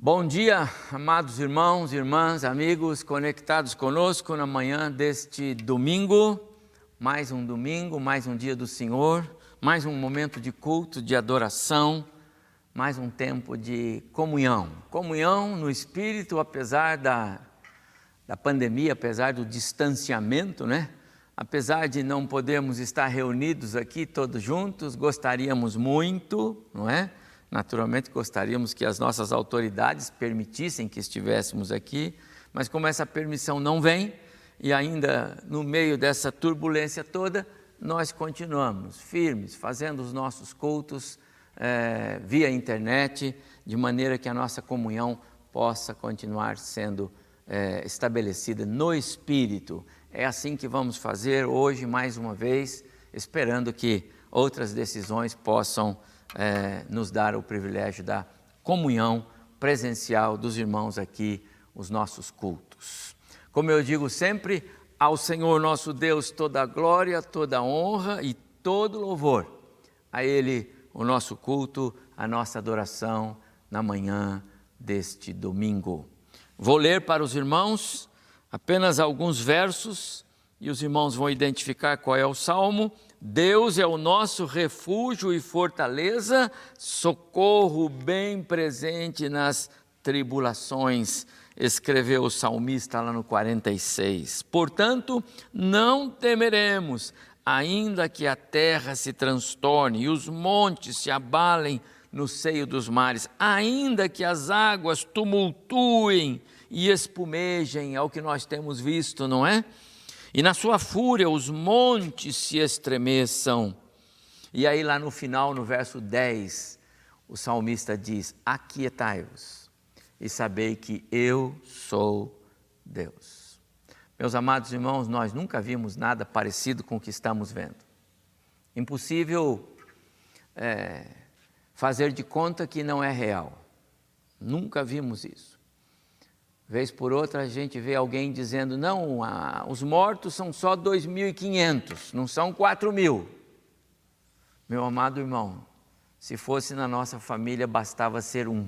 Bom dia, amados irmãos, irmãs, amigos conectados conosco na manhã deste domingo. Mais um dia do Senhor, mais um momento de culto, de adoração, mais um tempo de comunhão. Comunhão no Espírito, apesar da pandemia, apesar do distanciamento, né? Apesar de não podermos estar reunidos aqui todos juntos, gostaríamos muito, não é? Naturalmente gostaríamos que as nossas autoridades permitissem que estivéssemos aqui, mas como essa permissão não vem, e ainda no meio dessa turbulência toda, nós continuamos firmes, fazendo os nossos cultos via internet, de maneira que a nossa comunhão possa continuar sendo estabelecida no Espírito. É assim que vamos fazer hoje, mais uma vez, esperando que outras decisões possam nos dar o privilégio da comunhão presencial dos irmãos aqui, os nossos cultos. Como eu digo sempre, ao Senhor nosso Deus toda a glória, toda a honra e todo louvor. A Ele o nosso culto, a nossa adoração na manhã deste domingo. Vou ler para os irmãos apenas alguns versos e os irmãos vão identificar qual é o salmo. Deus é o nosso refúgio e fortaleza, socorro bem presente nas tribulações, escreveu o salmista lá no 46. Portanto, não temeremos, ainda que a terra se transtorne e os montes se abalem no seio dos mares, ainda que as águas tumultuem e espumejem, é o que nós temos visto, não é? E na sua fúria os montes se estremeçam. E aí lá no final, no verso 10, o salmista diz: aquietai-vos e sabei que eu sou Deus. Meus amados irmãos, nós nunca vimos nada parecido com o que estamos vendo. Impossível fazer de conta que não é real. Nunca vimos isso. Vez por outra a gente vê alguém dizendo: não, os mortos são só 2.500, não são 4.000. Meu amado irmão, se fosse na nossa família bastava ser um.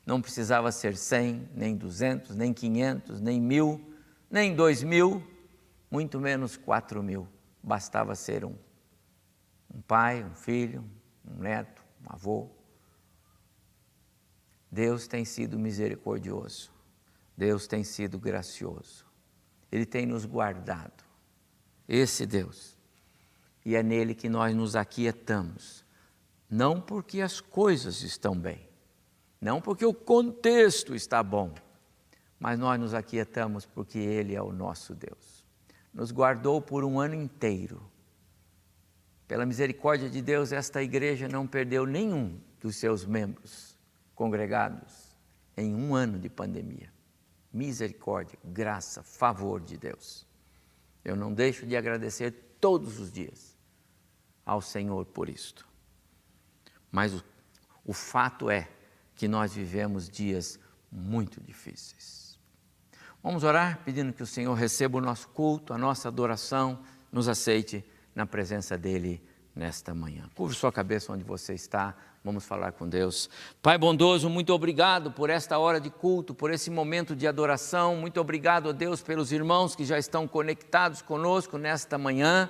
Não precisava ser 100, nem 200, nem 500, nem 1.000, nem 2.000, muito menos 4.000. Bastava ser um. Um pai, um filho, um neto, um avô. Deus tem sido misericordioso. Deus tem sido gracioso, Ele tem nos guardado, esse Deus, e é nele que nós nos aquietamos, não porque as coisas estão bem, não porque o contexto está bom, mas nós nos aquietamos porque Ele é o nosso Deus, nos guardou por um ano inteiro, pela misericórdia de Deus esta igreja não perdeu nenhum dos seus membros congregados em um ano de pandemia. Misericórdia, graça, favor de Deus. Eu não deixo de agradecer todos os dias ao Senhor por isto. Mas o fato é que nós vivemos dias muito difíceis. Vamos orar pedindo que o Senhor receba o nosso culto, a nossa adoração, nos aceite na presença dEle nesta manhã. Curve sua cabeça onde você está. Vamos falar com Deus. Pai bondoso, muito obrigado por esta hora de culto, por esse momento de adoração. Muito obrigado, ó Deus, pelos irmãos que já estão conectados conosco nesta manhã.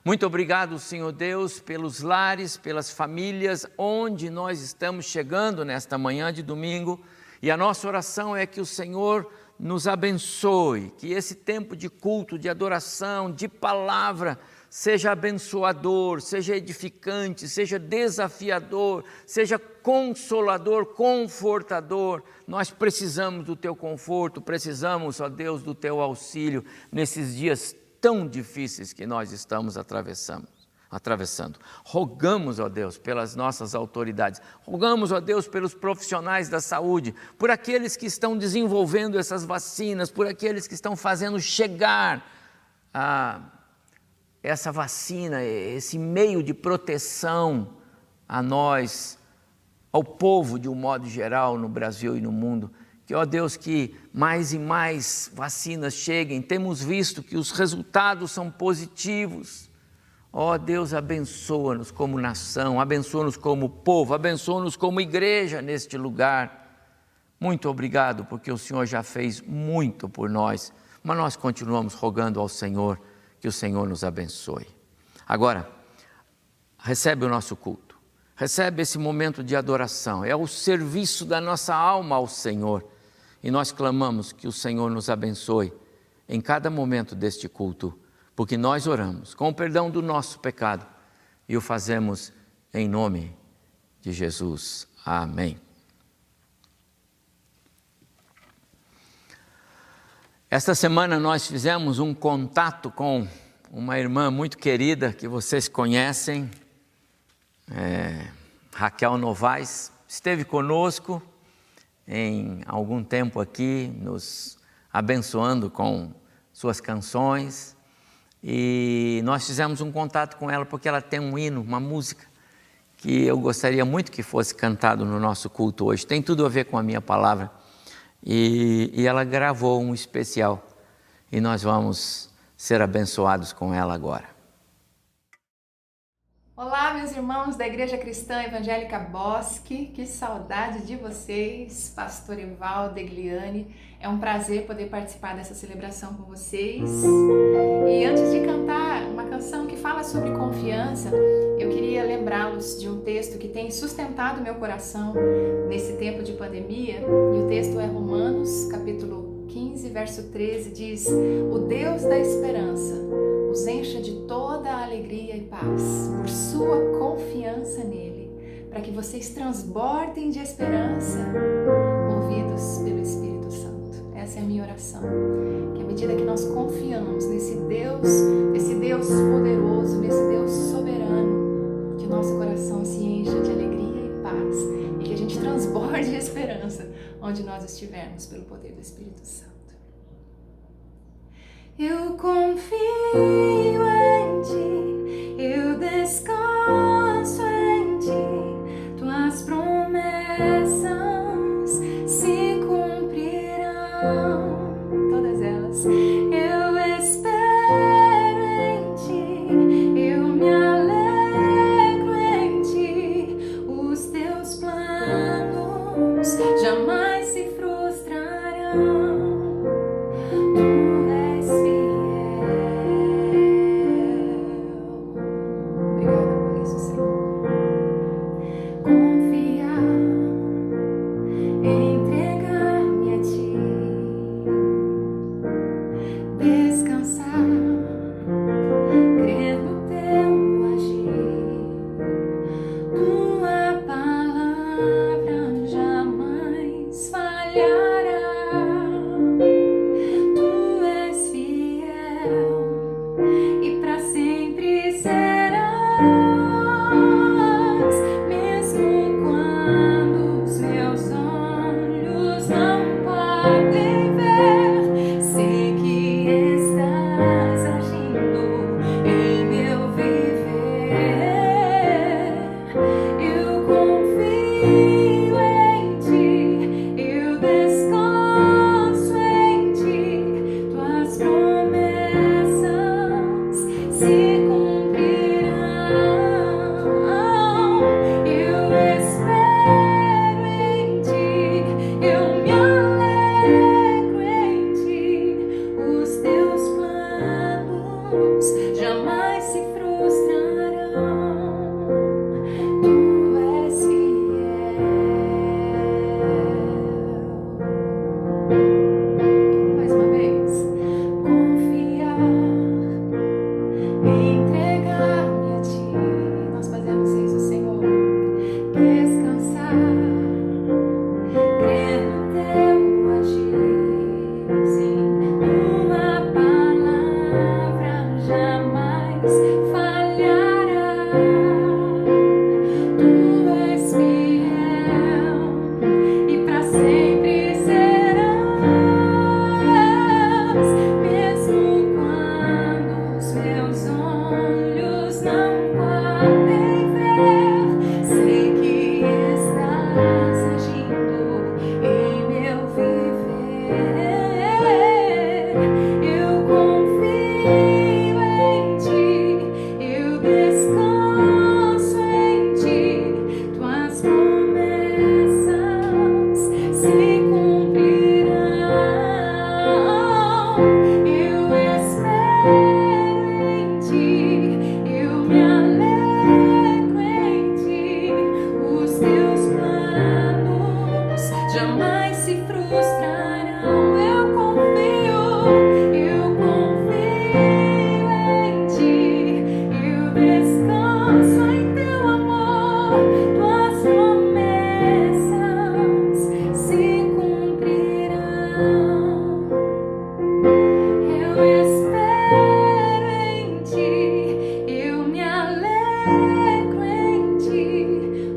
Muito obrigado, Senhor Deus, pelos lares, pelas famílias, onde nós estamos chegando nesta manhã de domingo. E a nossa oração é que o Senhor nos abençoe, que esse tempo de culto, de adoração, de palavra, seja abençoador, seja edificante, seja desafiador, seja consolador, confortador. Nós precisamos do Teu conforto, precisamos, ó Deus, do Teu auxílio nesses dias tão difíceis que nós estamos atravessando. Rogamos, ó Deus, pelas nossas autoridades, rogamos, ó Deus, pelos profissionais da saúde, por aqueles que estão desenvolvendo essas vacinas, por aqueles que estão fazendo chegar essa vacina, esse meio de proteção a nós, ao povo de um modo geral no Brasil e no mundo. Que, ó Deus, que mais e mais vacinas cheguem. Temos visto que os resultados são positivos. Ó Deus, abençoa-nos como nação, abençoa-nos como povo, abençoa-nos como igreja neste lugar. Muito obrigado, porque o Senhor já fez muito por nós, mas nós continuamos rogando ao Senhor que o Senhor nos abençoe. Agora, recebe o nosso culto, recebe esse momento de adoração, é o serviço da nossa alma ao Senhor, e nós clamamos que o Senhor nos abençoe em cada momento deste culto, porque nós oramos com o perdão do nosso pecado e o fazemos em nome de Jesus. Amém. Esta semana nós fizemos um contato com uma irmã muito querida que vocês conhecem, Raquel Novaes, esteve conosco em algum tempo aqui, nos abençoando com suas canções, e nós fizemos um contato com ela porque ela tem um hino, uma música, que eu gostaria muito que fosse cantado no nosso culto hoje, tem tudo a ver com a minha palavra, e ela gravou um especial, e nós vamos ser abençoados com ela agora. Olá, meus irmãos da Igreja Cristã Evangélica Bosque, que saudade de vocês, Pastor Evaldo Degliani. É um prazer poder participar dessa celebração com vocês. E antes de cantar uma canção que fala sobre confiança, eu queria lembrá-los de um texto que tem sustentado meu coração nesse tempo de pandemia. E o texto é Romanos, capítulo 15, verso 13, diz: "O Deus da esperança os encha de toda a alegria e paz, por sua confiança nele, para que vocês transbordem de esperança, movidos pelo Espírito Santo." Essa é a minha oração, que à medida que nós confiamos nesse Deus poderoso, nesse Deus soberano, que o nosso coração se encha de alegria e paz, e que a gente transborde de esperança onde nós estivermos, pelo poder do Espírito Santo. Eu confio em ti, eu descanso em ti, tuas promessas se cumprirão, todas elas. Eu espero em ti, eu me alegro em ti, os teus planos jamais se frustrarão. Se cumprirão.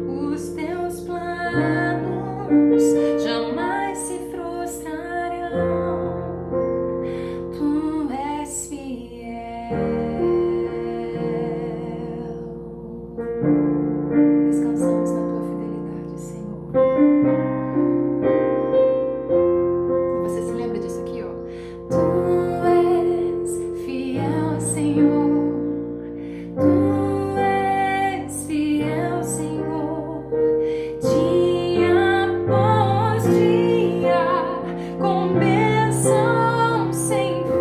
os teus planos jamais se frustrarão. Tu és fiel. Descansamos na tua fidelidade, Senhor. E você se lembra disso aqui, ó? Tu és fiel, Senhor. Tu és fiel, Senhor. Dia após dia, com bênção sem fim.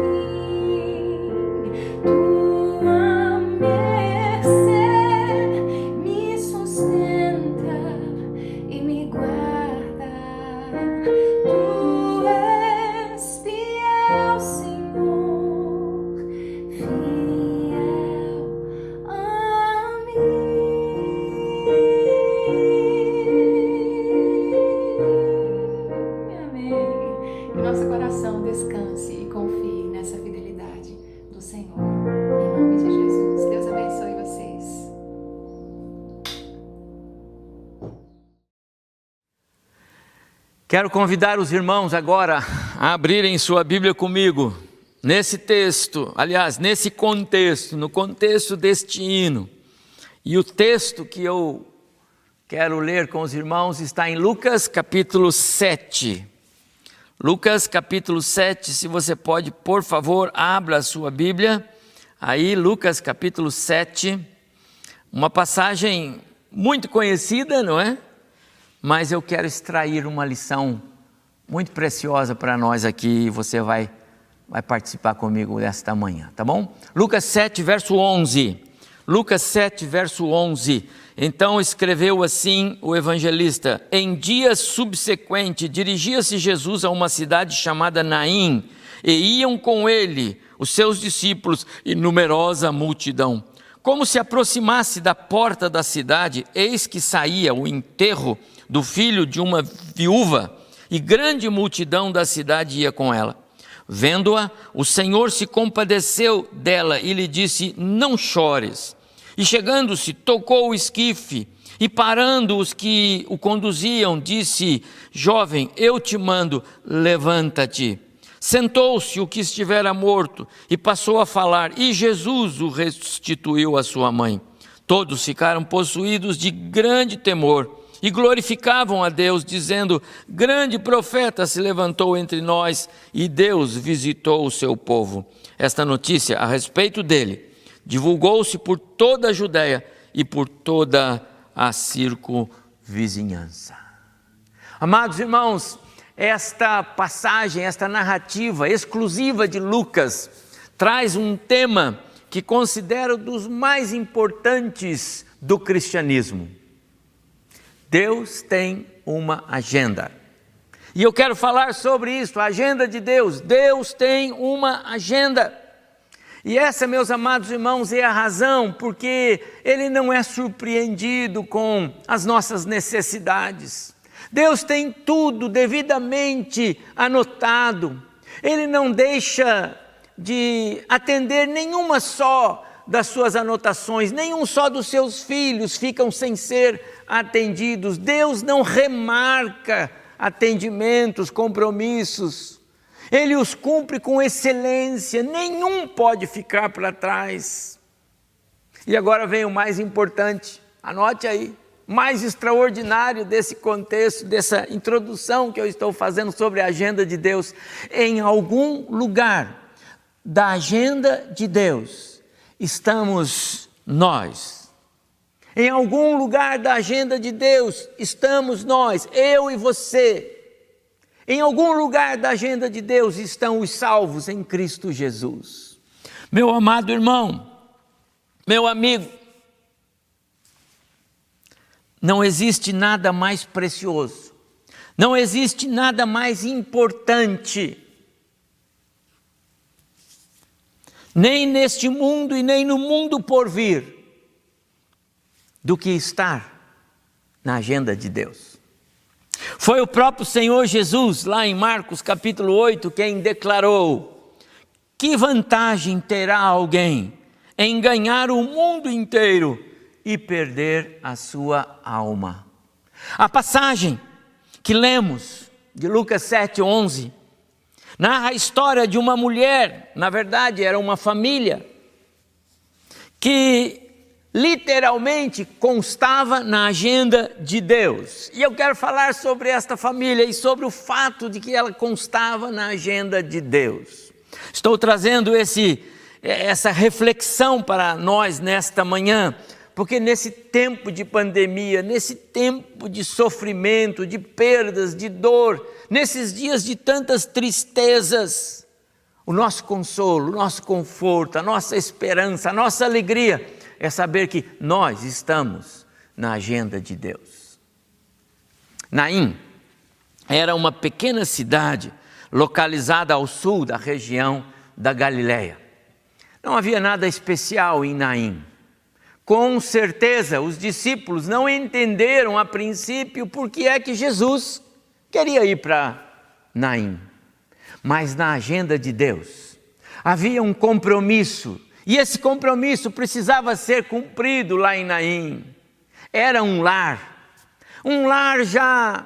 Tua mercê me sustenta e me guarda. Tu és fiel, Senhor, fiel a mim. Amém. Que nosso coração descanse e confie nessa fidelidade do Senhor. Em nome de Jesus. Deus abençoe vocês. Quero convidar os irmãos agora a abrirem sua Bíblia comigo, nesse texto, aliás, nesse contexto, no contexto deste hino. E o texto que eu quero ler com os irmãos está em Lucas capítulo 7. Lucas capítulo 7, se você pode, por favor, abra a sua Bíblia. Aí, Lucas capítulo 7, uma passagem muito conhecida, não é? Mas eu quero extrair uma lição muito preciosa para nós aqui, e você vai participar comigo desta manhã, tá bom? Lucas 7, verso 11. Lucas 7, verso 11. Então escreveu assim o evangelista: em dia subsequente, dirigia-se Jesus a uma cidade chamada Naim, e iam com ele os seus discípulos e numerosa multidão. Como se aproximasse da porta da cidade, eis que saía o enterro do filho de uma viúva, e grande multidão da cidade ia com ela. Vendo-a, o Senhor se compadeceu dela e lhe disse: não chores. E chegando-se, tocou o esquife, e parando os que o conduziam, disse: jovem, eu te mando, levanta-te. Sentou-se o que estivera morto, e passou a falar, e Jesus o restituiu à sua mãe. Todos ficaram possuídos de grande temor, e glorificavam a Deus, dizendo: grande profeta se levantou entre nós, e Deus visitou o seu povo. Esta notícia a respeito dele divulgou-se por toda a Judéia e por toda a circunvizinhança. Amados irmãos, esta passagem, esta narrativa exclusiva de Lucas, traz um tema que considero dos mais importantes do cristianismo. Deus tem uma agenda. E eu quero falar sobre isso, a agenda de Deus. Deus tem uma agenda. E essa, meus amados irmãos, é a razão porque Ele não é surpreendido com as nossas necessidades. Deus tem tudo devidamente anotado. Ele não deixa de atender nenhuma só das suas anotações, nenhum só dos seus filhos ficam sem ser atendidos. Deus não remarca atendimentos, compromissos. Ele os cumpre com excelência, nenhum pode ficar para trás. E agora vem o mais importante, anote aí, mais extraordinário desse contexto, dessa introdução que eu estou fazendo sobre a agenda de Deus. Em algum lugar da agenda de Deus estamos nós. Em algum lugar da agenda de Deus estamos nós, eu e você. Em algum lugar da agenda de Deus estão os salvos em Cristo Jesus. Meu amado irmão, meu amigo, não existe nada mais precioso, não existe nada mais importante, nem neste mundo e nem no mundo por vir, do que estar na agenda de Deus. Foi o próprio Senhor Jesus, lá em Marcos capítulo 8, quem declarou: que vantagem terá alguém em ganhar o mundo inteiro e perder a sua alma. A passagem que lemos de Lucas 7:11 narra a história de uma mulher, na verdade era uma família, que literalmente constava na agenda de Deus. E eu quero falar sobre esta família e sobre o fato de que ela constava na agenda de Deus. Estou trazendo essa reflexão para nós nesta manhã, porque nesse tempo de pandemia, nesse tempo de sofrimento, de perdas, de dor, nesses dias de tantas tristezas, o nosso consolo, o nosso conforto, a nossa esperança, a nossa alegria é saber que nós estamos na agenda de Deus. Naim era uma pequena cidade localizada ao sul da região da Galileia. Não havia nada especial em Naim. Com certeza, os discípulos não entenderam a princípio por que é que Jesus queria ir para Naim. Mas na agenda de Deus havia um compromisso, e esse compromisso precisava ser cumprido lá em Naim. Era um lar já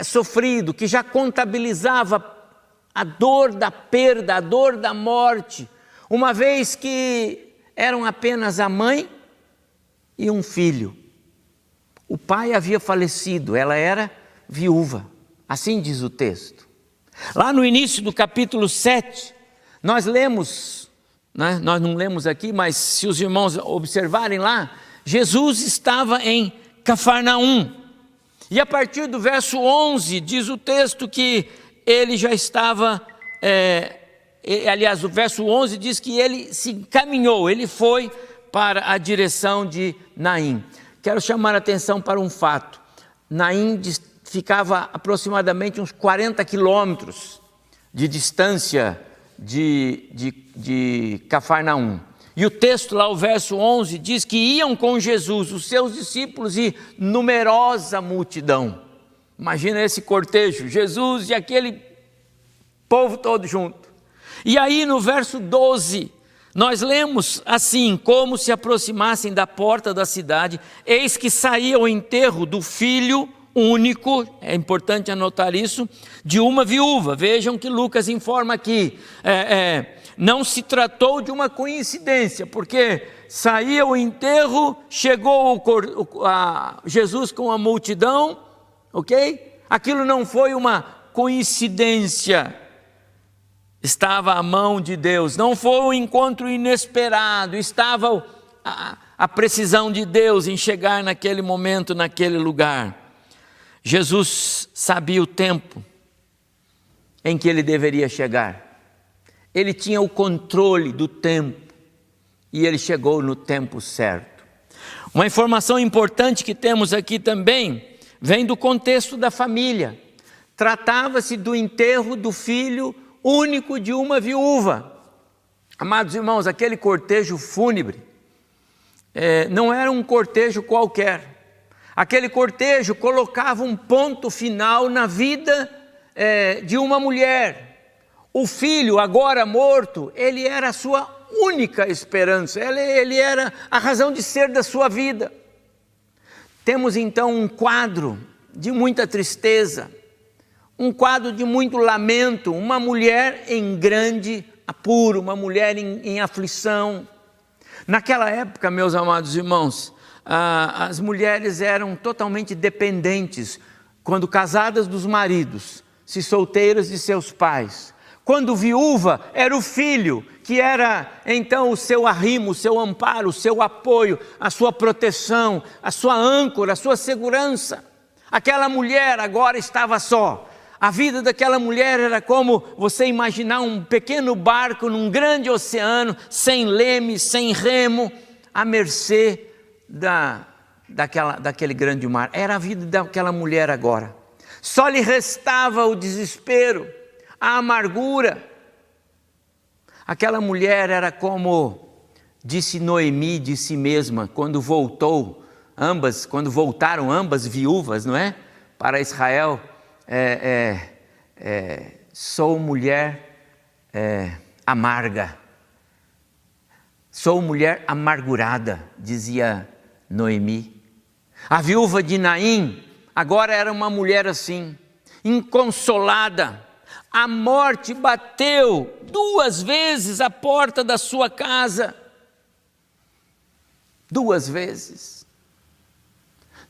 sofrido, que já contabilizava a dor da perda, a dor da morte, uma vez que eram apenas a mãe e um filho. O pai havia falecido, ela era viúva, assim diz o texto. Lá no início do capítulo 7, nós lemos, né? Nós não lemos aqui, mas se os irmãos observarem lá, Jesus estava em Cafarnaum. E a partir do verso 11, diz o texto que ele já estava, aliás, o verso 11 diz que ele se encaminhou, ele foi para a direção de Naim. Quero chamar a atenção para um fato. Naim ficava aproximadamente uns 40 quilômetros de distância de Cafarnaum. E o texto lá, o verso 11, diz que iam com Jesus os seus discípulos e numerosa multidão. Imagina esse cortejo, Jesus e aquele povo todo junto. E aí no verso 12, nós lemos assim: como se aproximassem da porta da cidade, eis que saía o enterro do filho único, é importante anotar isso, de uma viúva. Vejam que Lucas informa aqui, não se tratou de uma coincidência, porque saía o enterro, chegou Jesus com a multidão, ok? Aquilo não foi uma coincidência, estava a mão de Deus, não foi um encontro inesperado, estava a precisão de Deus em chegar naquele momento, naquele lugar. Jesus sabia o tempo em que ele deveria chegar. Ele tinha o controle do tempo e ele chegou no tempo certo. Uma informação importante que temos aqui também vem do contexto da família. Tratava-se do enterro do filho único de uma viúva. Amados irmãos, aquele cortejo fúnebre não era um cortejo qualquer. Aquele cortejo colocava um ponto final na vida de uma mulher. O filho, agora morto, ele era a sua única esperança, ele era a razão de ser da sua vida. Temos então um quadro de muita tristeza, um quadro de muito lamento, uma mulher em grande apuro, uma mulher em aflição. Naquela época, meus amados irmãos, as mulheres eram totalmente dependentes, quando casadas dos maridos, se solteiras de seus pais. Quando viúva, era o filho, que era então o seu arrimo, o seu amparo, o seu apoio, a sua proteção, a sua âncora, a sua segurança. Aquela mulher agora estava só. A vida daquela mulher era como você imaginar um pequeno barco num grande oceano, sem leme, sem remo, à mercê daquele grande mar. Era a vida daquela mulher agora. Só lhe restava o desespero, a amargura. Aquela mulher era como disse Noemi de si mesma, quando voltaram ambas viúvas, não é? Para Israel, sou mulher amarga, sou mulher amargurada, dizia Noemi. A viúva de Naim agora era uma mulher assim, inconsolada. A morte bateu 2 vezes a porta da sua casa. 2 vezes.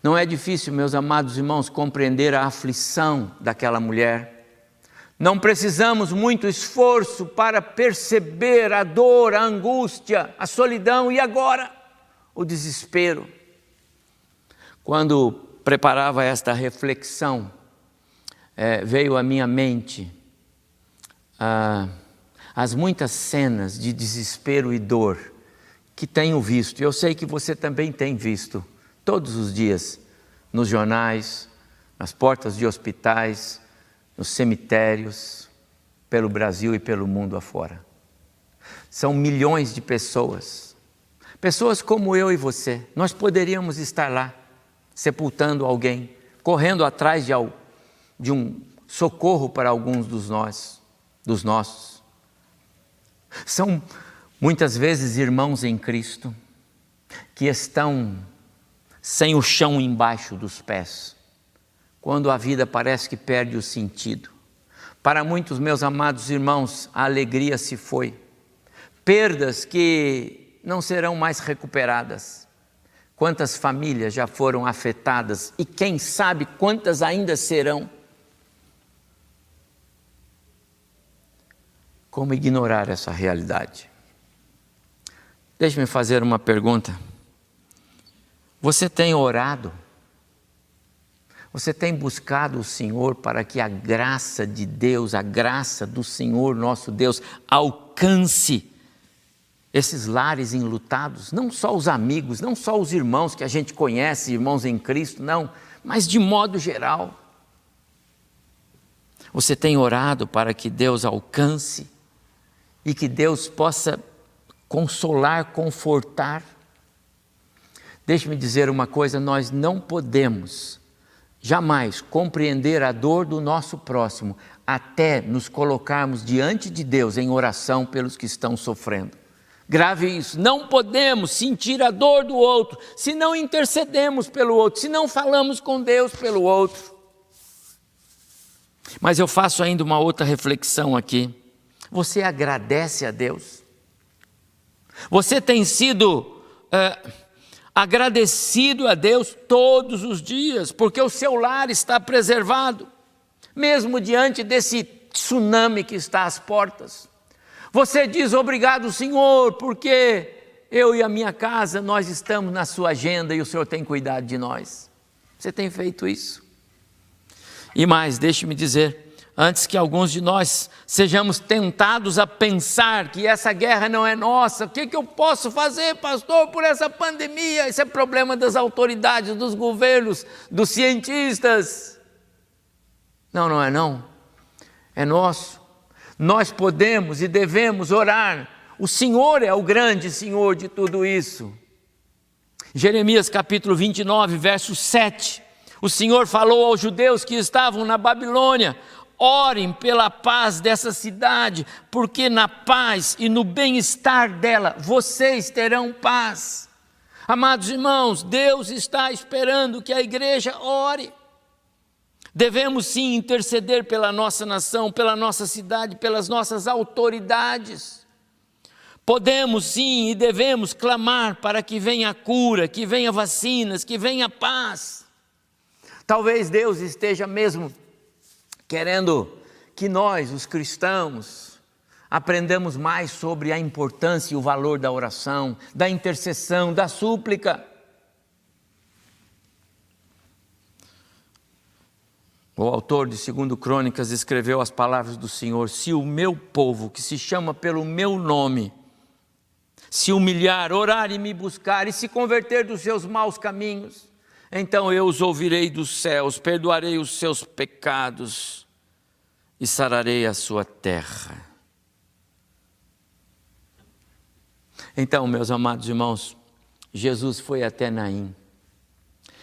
Não é difícil, meus amados irmãos, compreender a aflição daquela mulher. Não precisamos muito esforço para perceber a dor, a angústia, a solidão e agora o desespero. Quando preparava esta reflexão, veio à minha mente as muitas cenas de desespero e dor que tenho visto. Eu sei que você também tem visto todos os dias nos jornais, nas portas de hospitais, nos cemitérios, pelo Brasil e pelo mundo afora. São milhões de pessoas como eu e você. Nós poderíamos estar lá, sepultando alguém, correndo atrás de um socorro para alguns dos nossos. São muitas vezes irmãos em Cristo que estão sem o chão embaixo dos pés, quando a vida parece que perde o sentido. Para muitos, meus amados irmãos, a alegria se foi. Perdas que não serão mais recuperadas. Quantas famílias já foram afetadas e quem sabe quantas ainda serão. Como ignorar essa realidade? Deixe-me fazer uma pergunta. Você tem orado? Você tem buscado o Senhor para que a graça de Deus, a graça do Senhor nosso Deus, alcance esses lares enlutados? Não só os amigos, não só os irmãos que a gente conhece, irmãos em Cristo, não, mas de modo geral. Você tem orado para que Deus alcance e que Deus possa consolar, confortar? Deixe-me dizer uma coisa, nós não podemos jamais compreender a dor do nosso próximo até nos colocarmos diante de Deus em oração pelos que estão sofrendo. Grave isso, não podemos sentir a dor do outro se não intercedemos pelo outro, se não falamos com Deus pelo outro. Mas eu faço ainda uma outra reflexão aqui. Você agradece a Deus? Você tem sido agradecido a Deus todos os dias, porque o seu lar está preservado, mesmo diante desse tsunami que está às portas. Você diz obrigado, Senhor, porque eu e a minha casa, nós estamos na sua agenda e o Senhor tem cuidado de nós. Você tem feito isso? E mais, deixe-me dizer, antes que alguns de nós sejamos tentados a pensar que essa guerra não é nossa, o que eu posso fazer, pastor, por essa pandemia? Esse é problema das autoridades, dos governos, dos cientistas. Não é não. É nosso. Nós podemos e devemos orar. O Senhor é o grande Senhor de tudo isso. Jeremias capítulo 29, verso 7. O Senhor falou aos judeus que estavam na Babilônia: orem pela paz dessa cidade, porque na paz e no bem-estar dela, vocês terão paz. Amados irmãos, Deus está esperando que a igreja ore. Devemos sim interceder pela nossa nação, pela nossa cidade, pelas nossas autoridades. Podemos sim e devemos clamar para que venha a cura, que venha vacinas, que venha paz. Talvez Deus esteja mesmo querendo que nós, os cristãos, aprendamos mais sobre a importância e o valor da oração, da intercessão, da súplica. O autor de 2 Crônicas escreveu as palavras do Senhor: se o meu povo, que se chama pelo meu nome, se humilhar, orar e me buscar e se converter dos seus maus caminhos, então eu os ouvirei dos céus, perdoarei os seus pecados e sararei a sua terra. Então, meus amados irmãos, Jesus foi até Naim.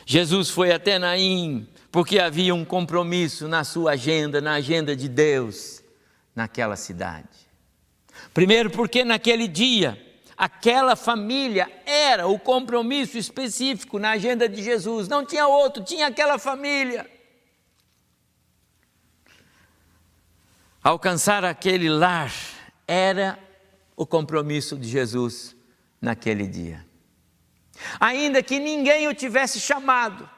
Jesus foi até Naim porque havia um compromisso na sua agenda, na agenda de Deus, naquela cidade. Primeiro porque naquele dia aquela família era o compromisso específico na agenda de Jesus. Não tinha outro, tinha aquela família. Alcançar aquele lar era o compromisso de Jesus naquele dia. Ainda que ninguém o tivesse chamado,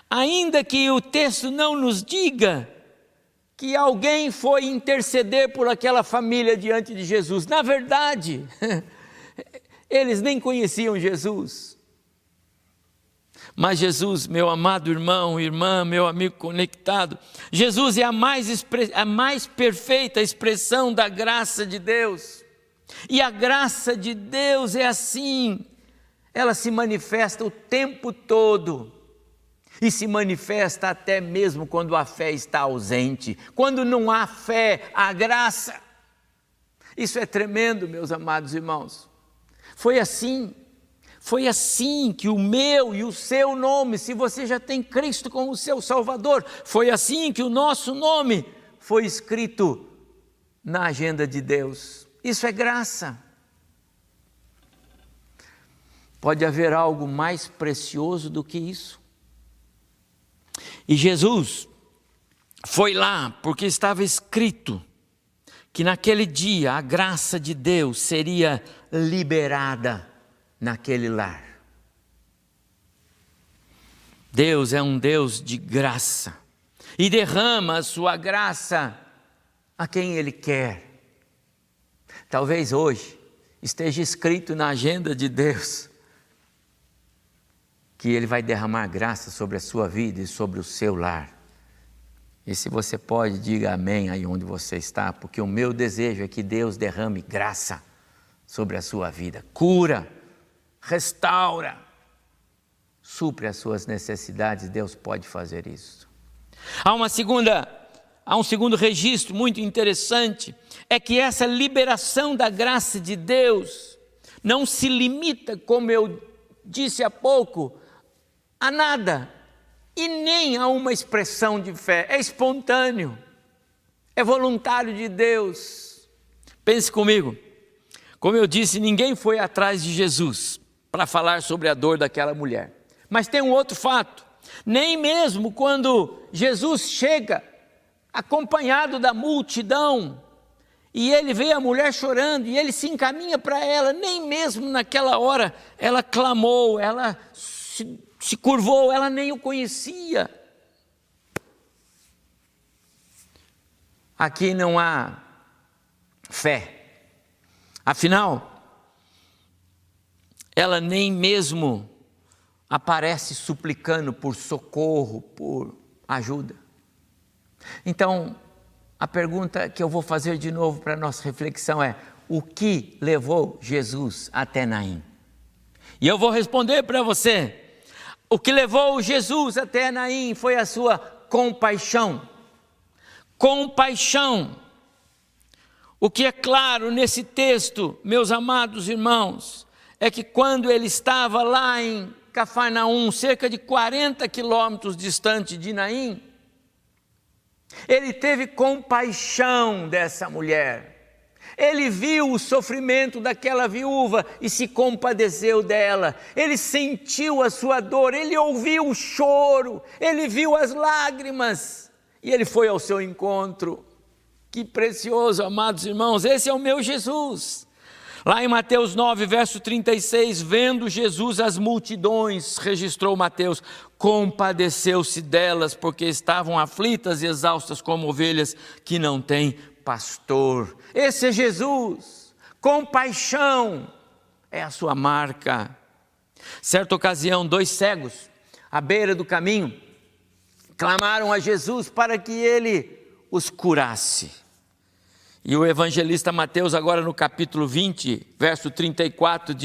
ainda que o texto não nos diga que alguém foi interceder por aquela família diante de Jesus. Na verdade, eles nem conheciam Jesus. Mas Jesus, meu amado irmão, irmã, meu amigo conectado, Jesus é a mais perfeita expressão da graça de Deus. E a graça de Deus é assim, ela se manifesta o tempo todo. E se manifesta até mesmo quando a fé está ausente. Quando não há fé, há graça. Isso é tremendo, meus amados irmãos. Foi assim que o meu e o seu nome, se você já tem Cristo como seu Salvador, foi assim que o nosso nome foi escrito na agenda de Deus. Isso é graça. Pode haver algo mais precioso do que isso? E Jesus foi lá porque estava escrito que naquele dia a graça de Deus seria liberada naquele lar. Deus é um Deus de graça e derrama a sua graça a quem Ele quer. Talvez hoje esteja escrito na agenda de Deus que Ele vai derramar graça sobre a sua vida e sobre o seu lar. E se você pode, diga amém aí onde você está, porque o meu desejo é que Deus derrame graça sobre a sua vida. Cura, restaura, supre as suas necessidades, Deus pode fazer isso. Há um segundo registro muito interessante, é que essa liberação da graça de Deus não se limita, como eu disse há pouco, a nada, e nem a uma expressão de fé. É espontâneo, é voluntário de Deus. Pense comigo, como eu disse, ninguém foi atrás de Jesus para falar sobre a dor daquela mulher. Mas tem um outro fato, nem mesmo quando Jesus chega acompanhado da multidão, e ele vê a mulher chorando, e ele se encaminha para ela, nem mesmo naquela hora ela clamou, ela se curvou, ela nem o conhecia. Aqui não há fé. Afinal, ela nem mesmo aparece suplicando por socorro, por ajuda. Então, a pergunta que eu vou fazer de novo para a nossa reflexão é: o que levou Jesus até Naim? E eu vou responder para você. O que levou Jesus até Naim foi a sua compaixão. Compaixão. O que é claro nesse texto, meus amados irmãos, é que quando ele estava lá em Cafarnaum, cerca de 40 quilômetros distante de Naim, ele teve compaixão dessa mulher. Ele viu o sofrimento daquela viúva e se compadeceu dela. Ele sentiu a sua dor, ele ouviu o choro, ele viu as lágrimas e ele foi ao seu encontro. Que precioso, amados irmãos, esse é o meu Jesus. Lá em Mateus 9, verso 36, vendo Jesus as multidões, registrou Mateus, compadeceu-se delas, porque estavam aflitas e exaustas como ovelhas que não têm pastor. Esse é Jesus. Compaixão é a sua marca. Certa ocasião, 2 cegos à beira do caminho clamaram a Jesus para que ele os curasse. E o evangelista Mateus, agora no capítulo 20, verso 34,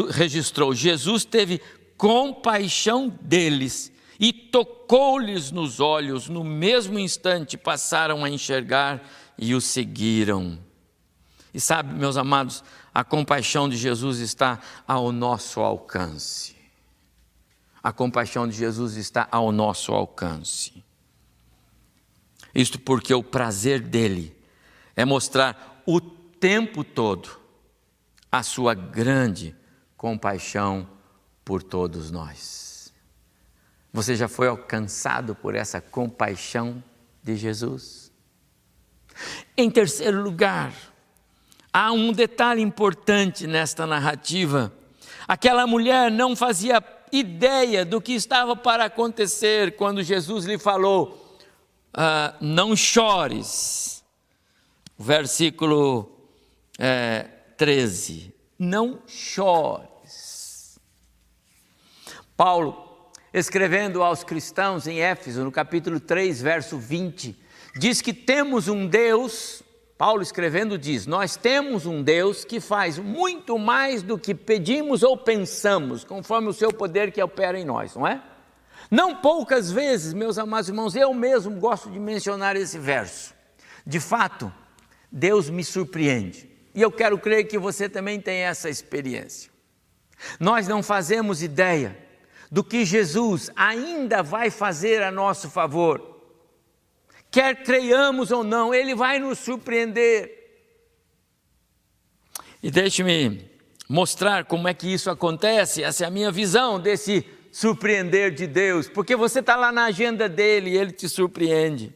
registrou: Jesus teve compaixão deles e tocou-lhes nos olhos. No mesmo instante passaram a enxergar e o seguiram. E sabe, meus amados, a compaixão de Jesus está ao nosso alcance. A compaixão de Jesus está ao nosso alcance. Isto porque o prazer dele é mostrar o tempo todo a sua grande compaixão por todos nós. Você já foi alcançado por essa compaixão de Jesus? Em terceiro lugar, há um detalhe importante nesta narrativa. Aquela mulher não fazia ideia do que estava para acontecer quando Jesus lhe falou, não chores. Versículo 13, não chores. Paulo, escrevendo aos cristãos em Éfeso, no capítulo 3, verso 20, diz que temos um Deus, Paulo escrevendo diz, nós temos um Deus que faz muito mais do que pedimos ou pensamos, conforme o seu poder que opera em nós, não é? Não poucas vezes, meus amados irmãos, eu mesmo gosto de mencionar esse verso. De fato, Deus me surpreende. E eu quero crer que você também tem essa experiência. Nós não fazemos ideia do que Jesus ainda vai fazer a nosso favor. Quer creiamos ou não, Ele vai nos surpreender. E deixe-me mostrar como é que isso acontece. Essa é a minha visão desse surpreender de Deus. Porque você está lá na agenda dEle e Ele te surpreende.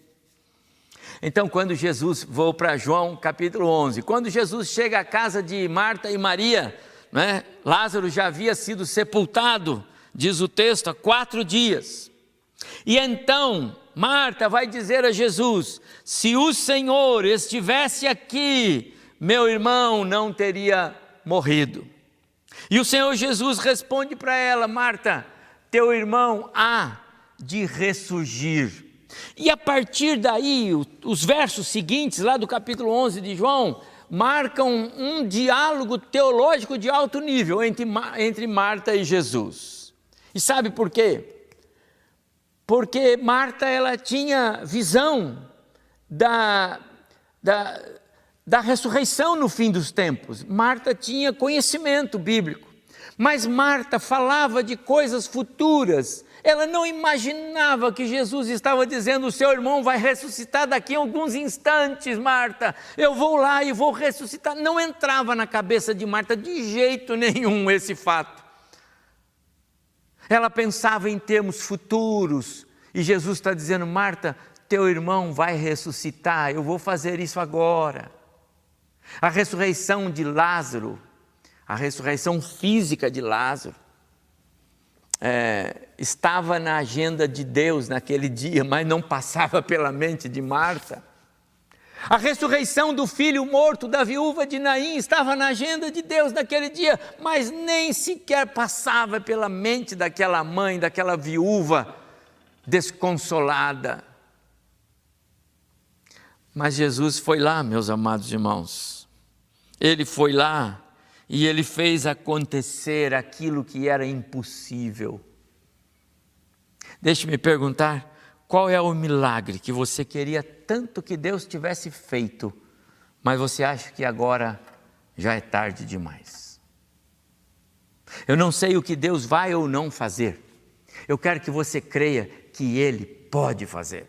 Então, quando Jesus, vou para João capítulo 11, quando Jesus chega à casa de Marta e Maria, né, Lázaro já havia sido sepultado, diz o texto, há 4 dias. E então, Marta vai dizer a Jesus, se o Senhor estivesse aqui, meu irmão não teria morrido. E o Senhor Jesus responde para ela, Marta, teu irmão há de ressurgir. E a partir daí, os versos seguintes, lá do capítulo 11 de João, marcam um diálogo teológico de alto nível entre Marta e Jesus. E sabe por quê? Porque Marta, ela tinha visão da ressurreição no fim dos tempos. Marta tinha conhecimento bíblico. Mas Marta falava de coisas futuras. Ela não imaginava que Jesus estava dizendo, o seu irmão vai ressuscitar daqui a alguns instantes, Marta. Eu vou lá e vou ressuscitar. Não entrava na cabeça de Marta de jeito nenhum esse fato. Ela pensava em termos futuros. E Jesus está dizendo, Marta, teu irmão vai ressuscitar. Eu vou fazer isso agora. A ressurreição de Lázaro, a ressurreição física de Lázaro, estava na agenda de Deus naquele dia, mas não passava pela mente de Marta. A ressurreição do filho morto da viúva de Naim estava na agenda de Deus naquele dia, mas nem sequer passava pela mente daquela mãe, daquela viúva desconsolada. Mas Jesus foi lá, meus amados irmãos. Ele foi lá e Ele fez acontecer aquilo que era impossível. Deixe-me perguntar, qual é o milagre que você queria tanto que Deus tivesse feito, mas você acha que agora já é tarde demais? Eu não sei o que Deus vai ou não fazer. Eu quero que você creia que Ele pode fazer.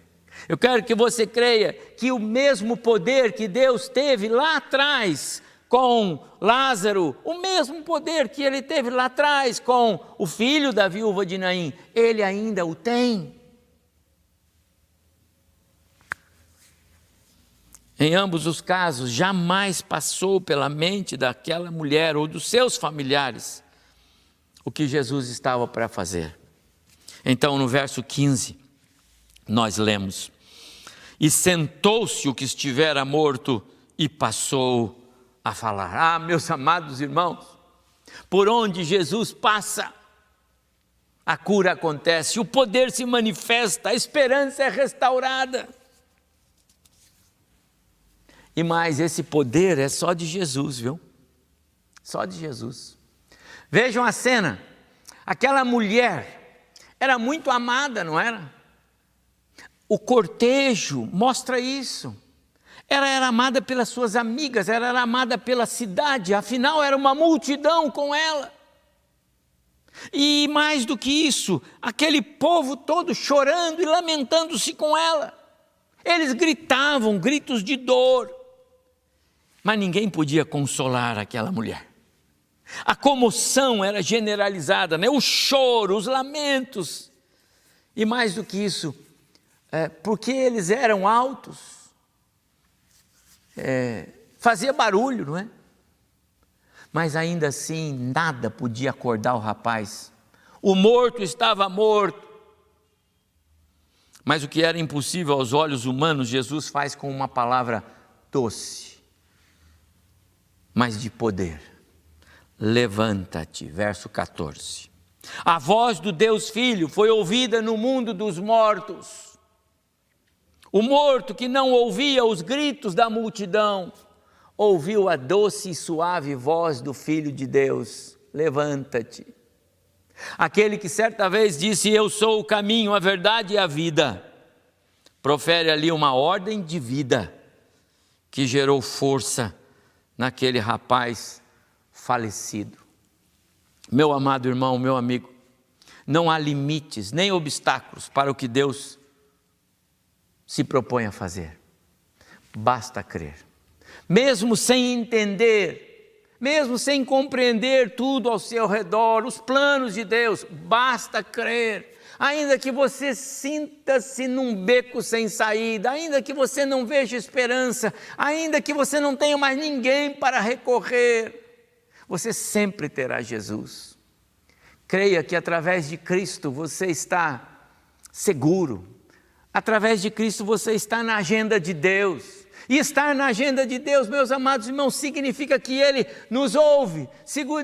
Eu quero que você creia que o mesmo poder que Deus teve lá atrás com Lázaro, o mesmo poder que Ele teve lá atrás com o filho da viúva de Naim, Ele ainda o tem. Em ambos os casos, jamais passou pela mente daquela mulher ou dos seus familiares o que Jesus estava para fazer. Então, no verso 15, nós lemos, e sentou-se o que estivera morto e passou a falar. Ah, meus amados irmãos, por onde Jesus passa, a cura acontece, o poder se manifesta, a esperança é restaurada. E mais, esse poder é só de Jesus, viu? Só de Jesus. Vejam a cena, aquela mulher era muito amada, não era? O cortejo mostra isso. Ela era amada pelas suas amigas, ela era amada pela cidade, afinal era uma multidão com ela. E mais do que isso, aquele povo todo chorando e lamentando-se com ela. Eles gritavam, gritos de dor. Mas ninguém podia consolar aquela mulher. A comoção era generalizada, né? O choro, os lamentos. E mais do que isso, porque eles eram altos, fazia barulho, não é? Mas ainda assim, nada podia acordar o rapaz. O morto estava morto. Mas o que era impossível aos olhos humanos, Jesus faz com uma palavra doce, mas de poder. Levanta-te, verso 14. A voz do Deus Filho foi ouvida no mundo dos mortos. O morto que não ouvia os gritos da multidão, ouviu a doce e suave voz do Filho de Deus. Levanta-te. Aquele que certa vez disse: eu sou o caminho, a verdade e a vida, profere ali uma ordem de vida que gerou força naquele rapaz falecido. Meu amado irmão, meu amigo, não há limites nem obstáculos para o que Deus se propõe a fazer. Basta crer. Mesmo sem entender, mesmo sem compreender tudo ao seu redor, os planos de Deus, basta crer. Ainda que você sinta-se num beco sem saída, ainda que você não veja esperança, ainda que você não tenha mais ninguém para recorrer, você sempre terá Jesus. Creia que através de Cristo você está seguro, através de Cristo você está na agenda de Deus. E estar na agenda de Deus, meus amados irmãos, significa que Ele nos ouve,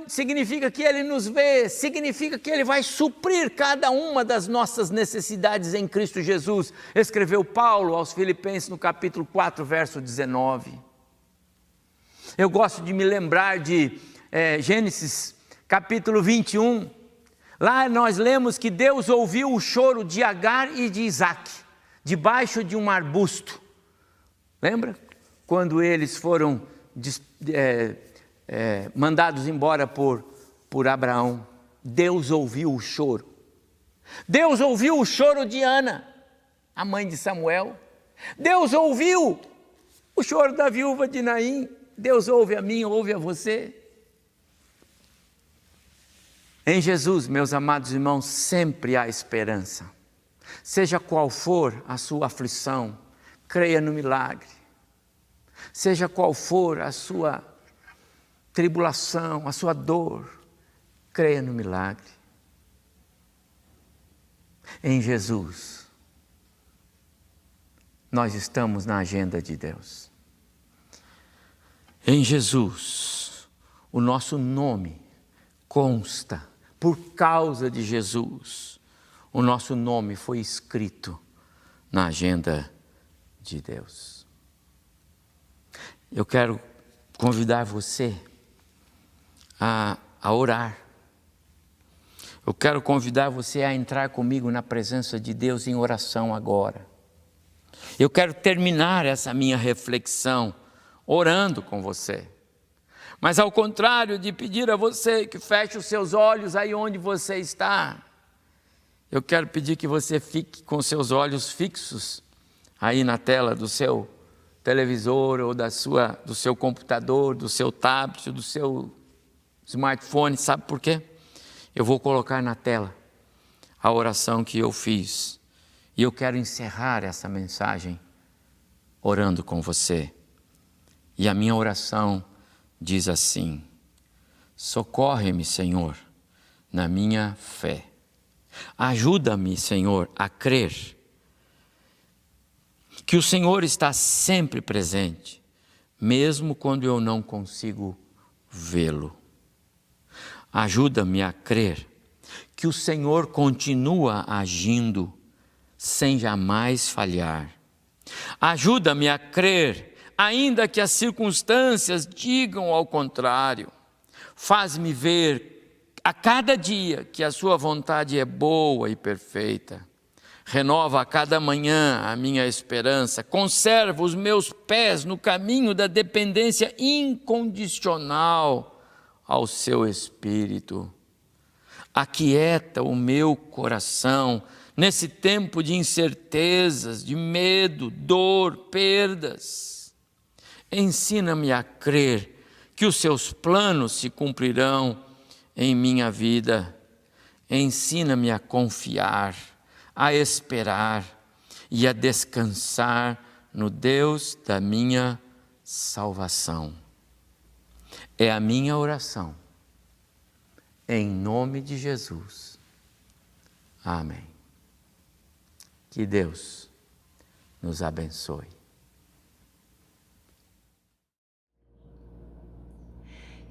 significa que Ele nos vê, significa que Ele vai suprir cada uma das nossas necessidades em Cristo Jesus. Escreveu Paulo aos Filipenses no capítulo 4, verso 19. Eu gosto de me lembrar de Gênesis capítulo 21. Lá nós lemos que Deus ouviu o choro de Agar e de Isaac, debaixo de um arbusto. Lembra? Quando eles foram mandados embora por Abraão, Deus ouviu o choro. Deus ouviu o choro de Ana, a mãe de Samuel. Deus ouviu o choro da viúva de Naim. Deus ouve a mim, ouve a você. Em Jesus, meus amados irmãos, sempre há esperança. Seja qual for a sua aflição, creia no milagre. Seja qual for a sua tribulação, a sua dor, creia no milagre. Em Jesus, nós estamos na agenda de Deus. Em Jesus, o nosso nome consta, por causa de Jesus, o nosso nome foi escrito na agenda de Deus. Eu quero convidar você a orar. Eu quero convidar você a entrar comigo na presença de Deus em oração agora. Eu quero terminar essa minha reflexão orando com você. Mas ao contrário de pedir a você que feche os seus olhos aí onde você está, eu quero pedir que você fique com seus olhos fixos aí na tela do seu televisor ou do seu computador, do seu tablet, do seu smartphone. Sabe por quê? Eu vou colocar na tela a oração que eu fiz. E eu quero encerrar essa mensagem orando com você. E a minha oração diz assim: socorre-me, Senhor, na minha fé. Ajuda-me, Senhor, a crer que o Senhor está sempre presente, mesmo quando eu não consigo vê-lo. Ajuda-me a crer que o Senhor continua agindo sem jamais falhar. Ajuda-me a crer, ainda que as circunstâncias digam ao contrário. Faz-me ver a cada dia que a sua vontade é boa e perfeita. Renova a cada manhã a minha esperança. Conserva os meus pés no caminho da dependência incondicional ao seu Espírito. Aquieta o meu coração nesse tempo de incertezas, de medo, dor, perdas. Ensina-me a crer que os seus planos se cumprirão em minha vida. Ensina-me a confiar, a esperar e a descansar no Deus da minha salvação. É a minha oração. Em nome de Jesus. Amém. Que Deus nos abençoe.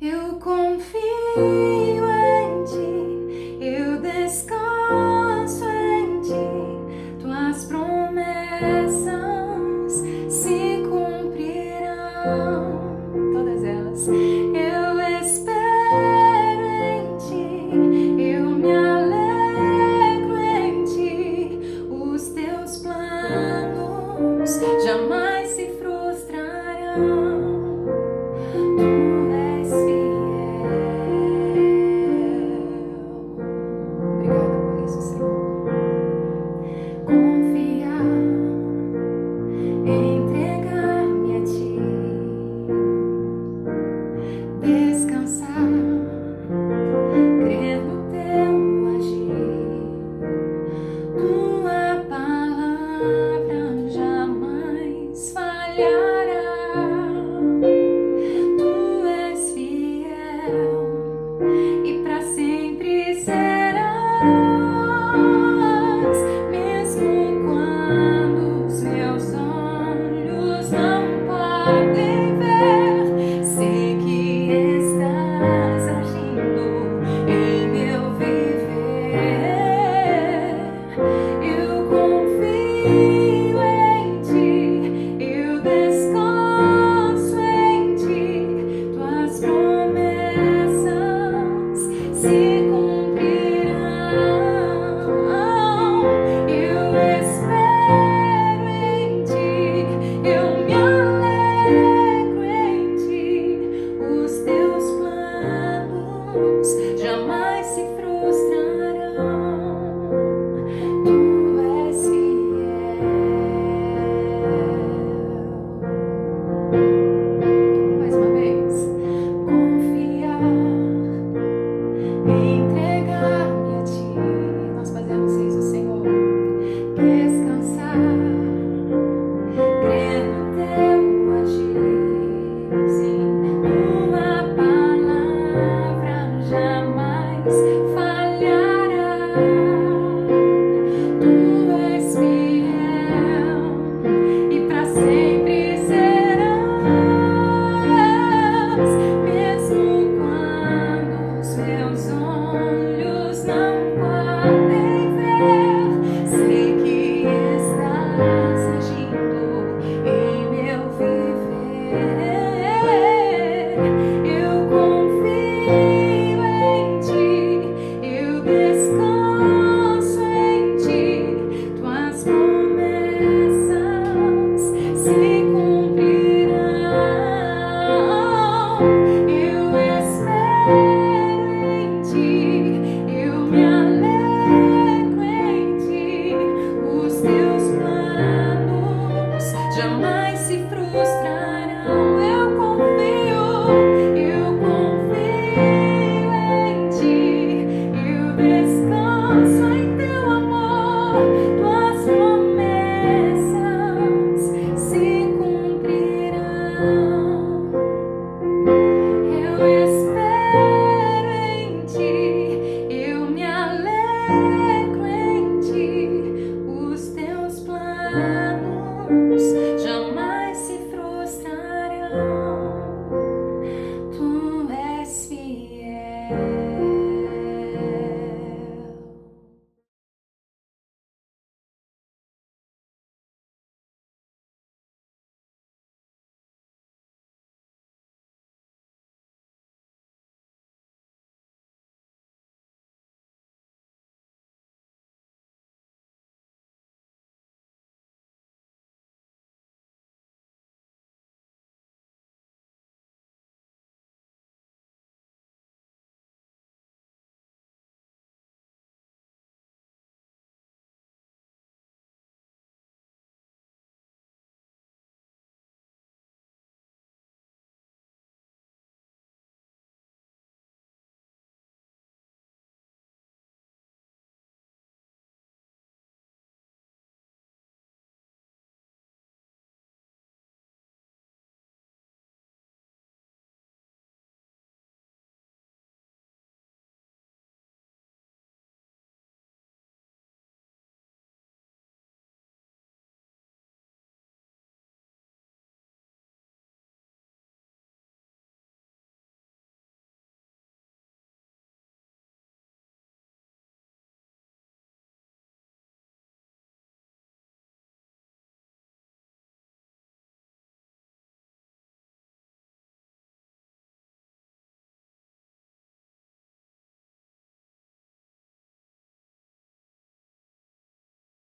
Eu confio em Ti, eu descanso em Ti, Tuas promessas se cumprirão, todas elas. Eu espero em Ti, eu me alegro em Ti, os Teus planos jamais se frustrarão. Eu me